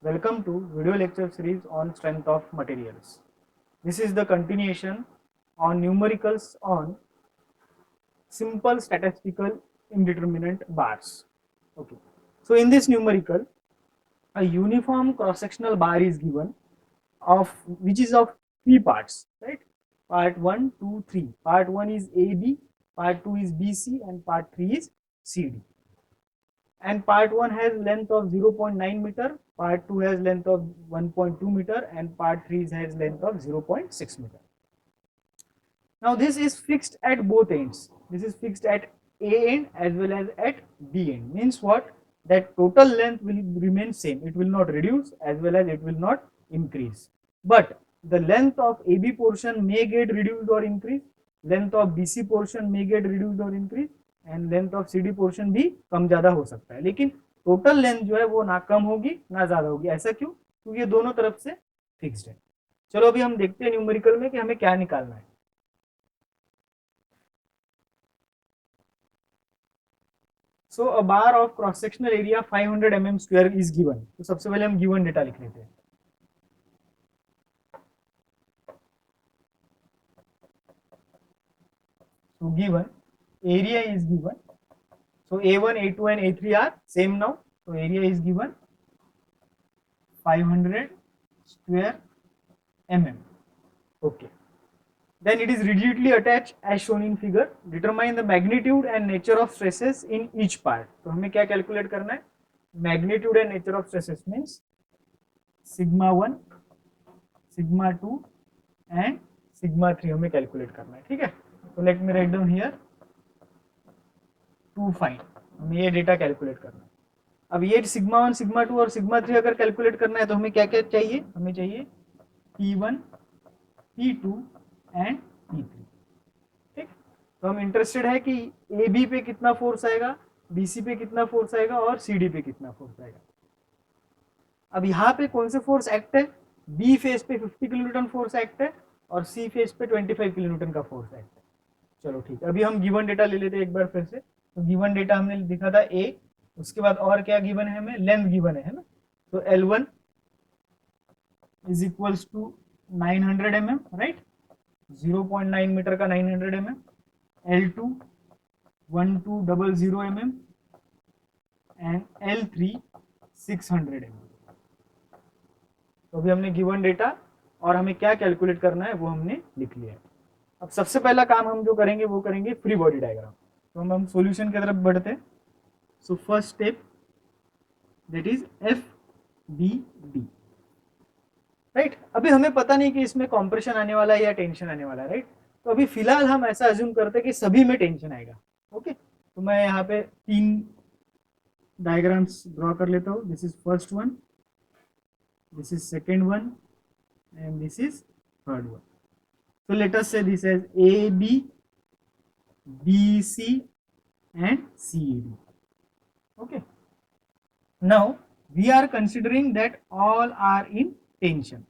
Welcome to video lecture series on strength of materials. This is the continuation on numericals on simple statistical indeterminate bars. Okay. So in this numerical, a uniform cross-sectional bar is given of which is of three parts, right? Part 1, 2, 3. Part 1 is AB, part 2 is BC, and part 3 is CD. And part 1 has length of 0.9 meter, part 2 has length of 1.2 meter, and part 3 has length of 0.6 meter. Now this is fixed at both ends. This is fixed at A end as well as at B end. Means what? That total length will remain same. It will not reduce as well as it will not increase. But the length of AB portion may get reduced or increased. Length of BC portion may get reduced or increased. And length of CD portion भी कम ज्यादा हो सकता है, लेकिन total length जो है वो ना कम होगी ना ज्यादा होगी. ऐसा क्यों? क्योंकि ये दोनों तरफ से फिक्स्ड है. चलो अभी हम देखते हैं न्यूमेरिकल में कि हमें क्या निकालना है. So a bar of cross sectional area 500 mm square is given. तो सबसे पहले हम गिवन डेटा लिख लेते हैं. So given area is given. So A1, A2 and A3 are same now. So area is given 500 square mm. Okay. Then it is rigidly attached as shown in figure. Determine the magnitude and nature of stresses in each part. तो हमें क्या calculate करना है? Magnitude and nature of stresses means sigma 1, sigma 2 and sigma 3 हमें calculate करना है. ठीक है. तो let me write down here to find. हमें ये डेटा कैलकुलेट करना है. अब ये सिग्मा 1, सिग्मा 2 और सिग्मा 3 अगर कैलकुलेट करना है तो हमें क्या क्या चाहिए? हमें चाहिए P1, P2 एंड P3. ठीक. तो हम इंटरेस्टेड है कि AB पे कितना फोर्स आएगा, BC पे कितना फोर्स आएगा और CD पे कितना फोर्स आएगा. अब यहाँ पे कौन से फोर्स एक्ट है? B फेस पे 50 किलोन्यूटन फोर्स एक्ट है और C फेस पे 25 किलोन्यूटन का फोर्स एक्ट है. चलो ठीक. अभी हम गिवन डेटा ले लेते हैं एक बार फिर से. तो गिवन डेटा हमने लिखा था A. उसके बाद और क्या गिवन है? हमें लेंथ गिवन है ना. तो L1 is equals to 900 mm, right. 0.9 metre का 900 mm. L2 1200 mm and L3 600 mm. तो अभी हमने गिवन डेटा और हमें क्या कैलकुलेट करना है वो हमने लिख लिया है. अब सबसे पहला काम हम जो करेंगे वो करेंगे फ्री बॉडी डायग्राम. तो हम सॉल्यूशन की तरफ बढ़ते हैं. So first step that is FBD, right. अभी हमें पता नहीं कि इसमें कॉम्प्रेशन आने वाला है या टेंशन आने वाला है, राइट. तो अभी फिलहाल हम ऐसा अज्यूम करते हैं कि सभी में टेंशन आएगा. ओके. तो मैं यहाँ पे 3 डायग्राम्स ड्रॉ कर लेता हूँ. This is first one, this is second one and this is third one. So let us say this as AB, BC and CD. Okay. Now we are considering that all are in tension.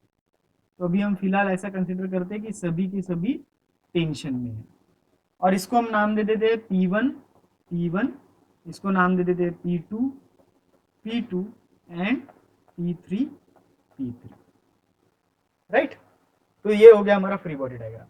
तो अभी हम फिलहाल ऐसा consider करते हैं कि सभी के सभी टेंशन में है. और इसको हम नाम दे देते हैं P1, इसको नाम दे देते हैं P2 एंड P3, राइट. तो ये हो गया हमारा फ्री बॉडी डायग्राम.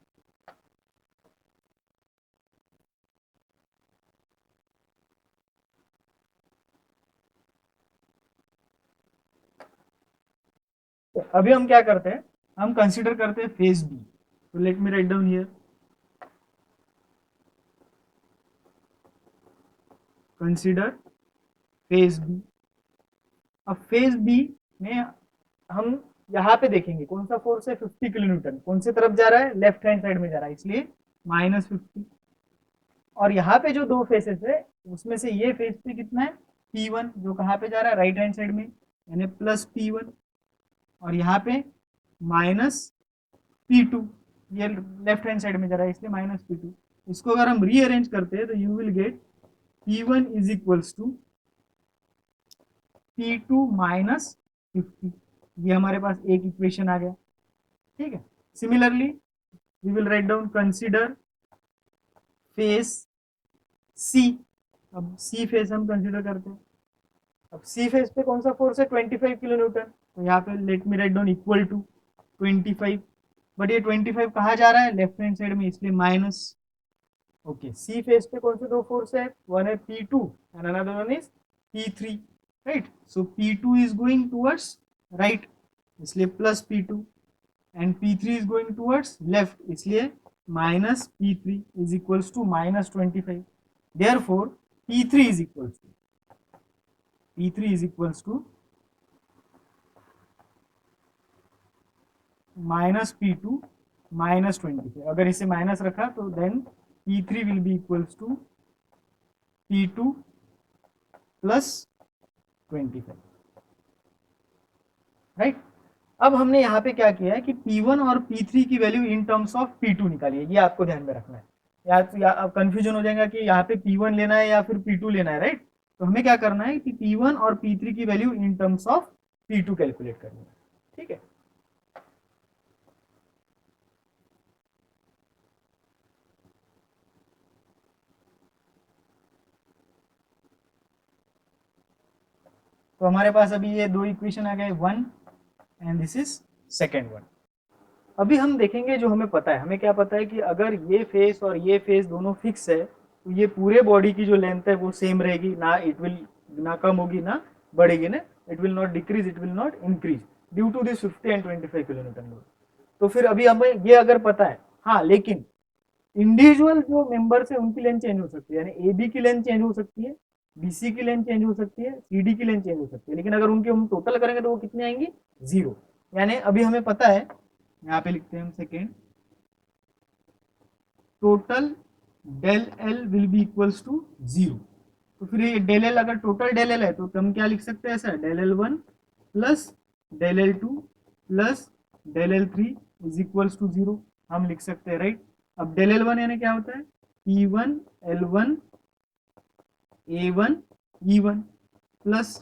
अभी हम क्या करते हैं? हम कंसीडर करते हैं फेज बी. तो let me write down here consider phase B. अब फेज बी में हम यहाँ पे देखेंगे कौन सा फोर्स है? 50 किलोन्यूटन. कौन से तरफ जा रहा है? लेफ्ट हैंड साइड में जा रहा है, इसलिए -50. और यहाँ पे जो दो फेसेस है उसमें से ये फेस पे कितना है? P1 जो कहाँ पे जा रहा है? राइट हैंड साइड में, यानी +P1. और यहाँ पे -P2 ये लेफ्ट हैंड साइड में जा रहा है, इसलिए -P2. इसको अगर हम रीअरेंज करते हैं तो you will get P1 is equals to P2 -50. ये हमारे पास एक इक्वेशन आ गया. ठीक है. Similarly we will write down consider phase C. अब C फेस हम कंसीडर करते हैं. अब सी फेज पे कौन सा फोर्स है, 25 किलो न्यूटन, तो यहाँ पे let me write down equal to 25, but ये 25 कहाँ जा रहा है, लेफ्ट हैंड साइड में, इसलिए माइनस। ओके, सी फेज पे कौन से दो फोर्स है, वन है P2 and another one is P3, right, so P2 is going towards right, इसलिए plus P2, and P3 is going towards left, इसलिए minus P3 is equals to minus 25, therefore P3 is equals to P3 is equals to minus P2 minus 25, अगर इसे माइनस रखा तो then P3 will be equals to P2 plus 25, right. अब हमने यहाँ पे क्या किया है कि P1 और P3 की value in terms of P2 निकाली है, ये आपको ध्यान में रखना है, या अब कंफ्यूजन हो जाएगा कि यहाँ पे P1 लेना है या फिर P2 लेना है, राइट। तो हमें क्या करना है कि P1 और P3 की value in terms of P2 calculate करनी है, ठीक है। तो हमारे पास अभी ये दो इक्वेशन आ गए, one and this is second one. अभी हम देखेंगे जो हमें पता है, हमें क्या पता है कि अगर ये फेस और ये फेस दोनों फिक्स है तो ये पूरे बॉडी की जो लेंथ है वो सेम रहेगी, ना इट विल ना कम होगी ना बढ़ेगी, ना it will not decrease, it will not increase due to this 50 and 25 kilo newton load. तो फिर अभी हमें ये अगर पता है, हाँ, लेकिन इंडिविजुअल जो मेंबर्स है उनकी लेंथ चेंज हो सकती है, यानी ए बी की लेंथ चेंज हो सकती है, बीसी की लेंथ चेंज हो सकती है, सीडी की लेंथ चेंज हो सकती है, लेकिन अगर उनके हम टोटल करेंगे तो वो कितनी आएंगी, जीरो। यानी अभी हमें पता है, यहाँ पे लिखते हैं हम second, total del L will be equals to zero. तो फिर ये डेल एल, अगर टोटल डेल एल है तो हम क्या लिख सकते हैं, ऐसा del L one plus del L two plus del L three is equals to zero, हम लिख सकते हैं, राइट। अब डेल एल वन यानी क्या होता है, P one L one A one E one plus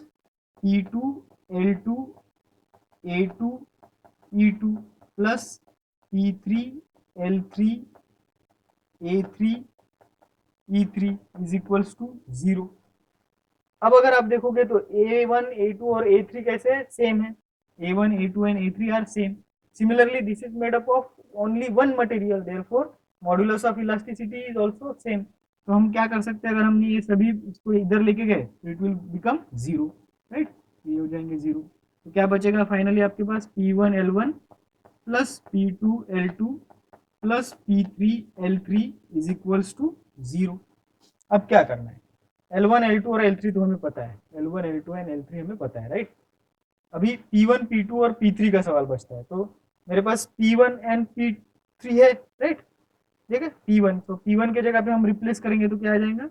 P two L two A two E two plus P three L three A three E three is equals to zero. अब अगर आप देखोगे तो ए one A to और ए three कैसे है, same है, A one A two and A three are same. Similarly this is made up of only one material, therefore modulus of elasticity is also same. तो हम क्या कर सकते हैं, अगर हमने ये सभी इसको इधर लेके गए तो it will become zero, right, ये हो जाएंगे जीरो। तो क्या बचेगा फाइनली आपके पास, P one L one plus P two L two plus P three L three is equals to zero. अब क्या करना है, L1 L2 और L3 तो हमें पता है, L1 L2 एंड L3 हमें पता है, राइट। अभी P1 P2 और P3 का सवाल बचता है, तो मेरे पास P1 एंड P3 है, राइट, ठीक है। P1, तो P1 के जगह पे हम रिप्लेस करेंगे तो क्या आ जाएगा,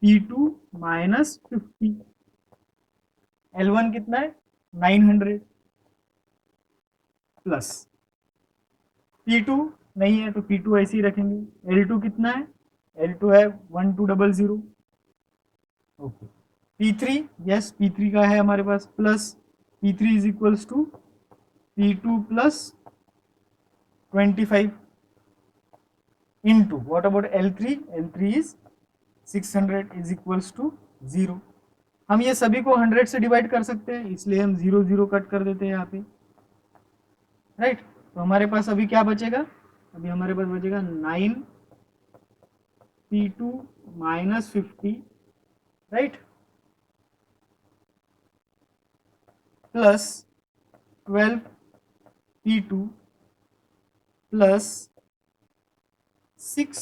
P2 माइनस 50, L1 कितना है 900 प्लस P2 नहीं है तो P2 ऐसे ही रखेंगे, L2 कितना है, L2 है 1200, ओके। P3, यस P3 का है हमारे पास plus P3 is equals to P2 plus 25 into what about L3, L3 is 600 is equals to zero. हम ये सभी को 100 से डिवाइड कर सकते हैं, इसलिए हम जीरो जीरो कट कर देते हैं यहाँ पे, राइट। तो हमारे पास अभी क्या बचेगा, अभी हमारे पास बचेगा 9 P2 minus 50, right, plus 12 P2 plus 6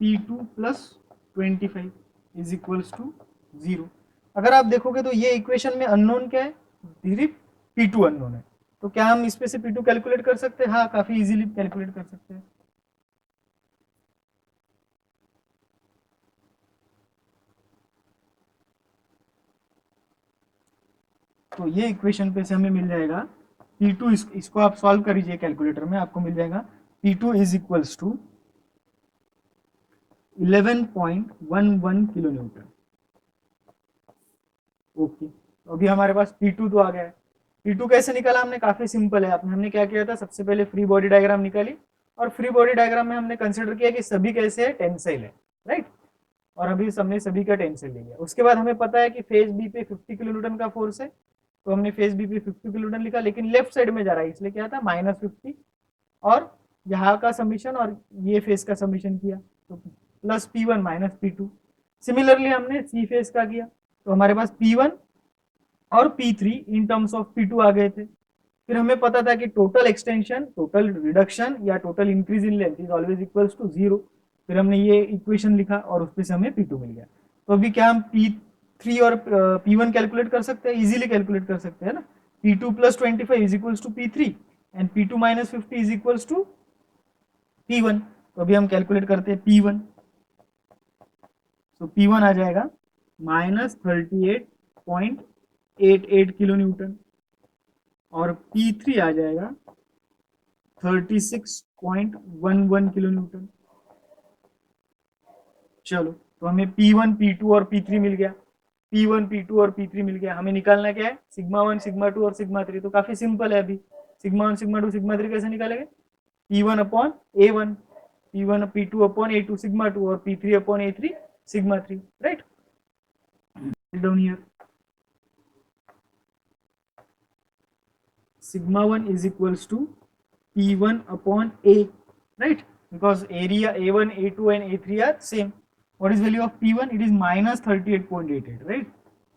P2 plus 25 is equals to zero. अगर आप देखोगे तो ये इक्वेशन में अननोन क्या है, सिर्फ P2 अननोन है, तो क्या हम इस पे से P2 कैलकुलेट कर सकते हैं, हाँ, काफी इजीली कैलकुलेट कर सकते हैं। तो ये इक्वेशन पे से हमें मिल जाएगा P2, इसको आप सॉल्व करिए कैलकुलेटर में, आपको मिल जाएगा P2 is equals to 11.11 kilo newton. Okay, तो अभी हमारे पास P2 तो आ गया है। P2 कैसे निकाला हमने, काफी सिंपल है, हमने क्या किया था, सबसे पहले फ्री बॉडी डायग्राम निकाली, और फ्री बॉडी डायग्राम में हमने कंसिडर किया कि सभी कैसे है, टेंसाइल है, राइट। और अभी हमने सभी का टेंशन ले लिया। उसके बाद हमें पता है कि फेज बी पे 50 किलो न्यूटन का फोर्स है, तो हमने फेज बी पे 50 किलो न्यूटन लिखा, लेकिन लेफ्ट साइड में जा रहा है इसलिए क्या था -50, और यहाँ का समीशन और ये फेज का समीशन किया तो plus P1 minus P2। Similarly हमने सी फेज का किया तो हमारे पास P1 और P3 in terms of P2 आ गए थे। फिर हमें पता था कि टोटल एक्सटेंशन, टोटल रिडक्शन या total increase in length is always equals to 0। फिर हमने ये इक्वेशन लिखा और उसमें से हमें P2 मिल गया। तो अभी क्या हम P3 और P1 कैलकुलेट कर सकते हैं, इजीली कैलकुलेट कर सकते हैं ना। P2 plus 25 is equals to P3 and P2 minus 50 is equals to P1। तो अभी हम कैलकुलेट करते हैं P1। तो P1 आ जाएगा -38.88 किलो न्यूटन और P3 आ जाएगा 36.11 किलो न्यूटन। चलो, तो हमें P1, P2 और P3 मिल गया। P1, P2 और P3 मिल गया। हमें निकालना क्या है, सिग्मा 1, सिग्मा 2 और सिग्मा 3। तो काफी सिंपल है। अभी सिग्मा 1, सिग्मा 2, सिग्मा 3 कैसे निकालेंगे? P1 upon A1, P1 P2 upon A2 sigma 2 और P3 upon A3 sigma 3, right. Down here sigma 1 is equals to P1 upon A, right? Because area A1, A2 and A3 are same. What is value of P1? It is minus 38.88, right?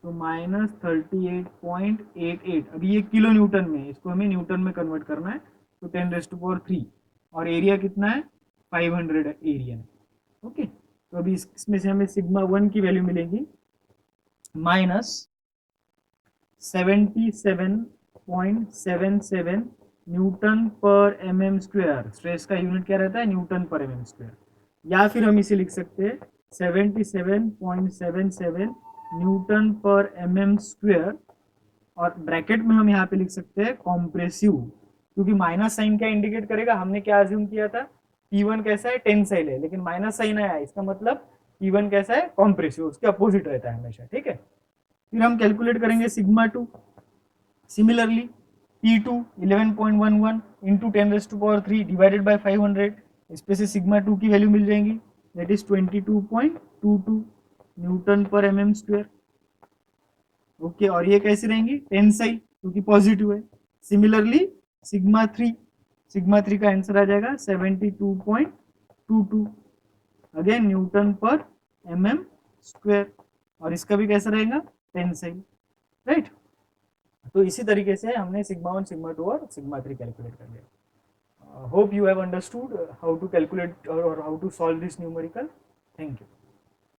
तो minus 38.88। अभी ये kilo Newton में, इसको हमें Newton में convert करना है, तो 10⁻³ और एरिया कितना है 500 एरिया है। ओके, तो अभी इसमें से हमें सिग्मा 1 की वैल्यू मिलेगी -77.77 न्यूटन पर mm²। स्ट्रेस का यूनिट क्या रहता है? न्यूटन पर mm²। या फिर हम इसे लिख सकते हैं 77.77 न्यूटन पर mm², और ब्रैकेट में हम यहाँ पे लिख सकते हैं कॉम्प्रेसिव, क्योंकि माइनस साइन क्या इंडिकेट करेगा? हमने क्या अज्यूम किया था, P1 कैसा है, टेंसाइल है, लेकिन माइनस साइन आया, इसका मतलब P1 कैसा है, कॉम्प्रेसिव, उसके अपोजिट रहता है हमेशा, ठीक है। फिर हम कैलकुलेट करेंगे sigma 2। Similarly P2 11.11 into 10⁻³ divided by 500, इस पे से सिग्मा 2 की वैल्यू मिल जाएंगी, दैट इज 22.22 न्यूटन पर mm²। ओके, और ये कैसे रहेंगी? टेंसाइल, क्योंकि पॉजिटिव है। सिमिलरली सिग्मा 3 का आंसर आ जाएगा 72.22 अगेन न्यूटन पर mm², और इसका भी कैसा रहेगा? Tensile, right. तो इसी तरीके से हमने सिग्मा 1, सिग्मा 2 और सिग्मा 3 कैलकुलेट कर लिया। Hope you have understood how to calculate और how to solve this numerical. Thank you.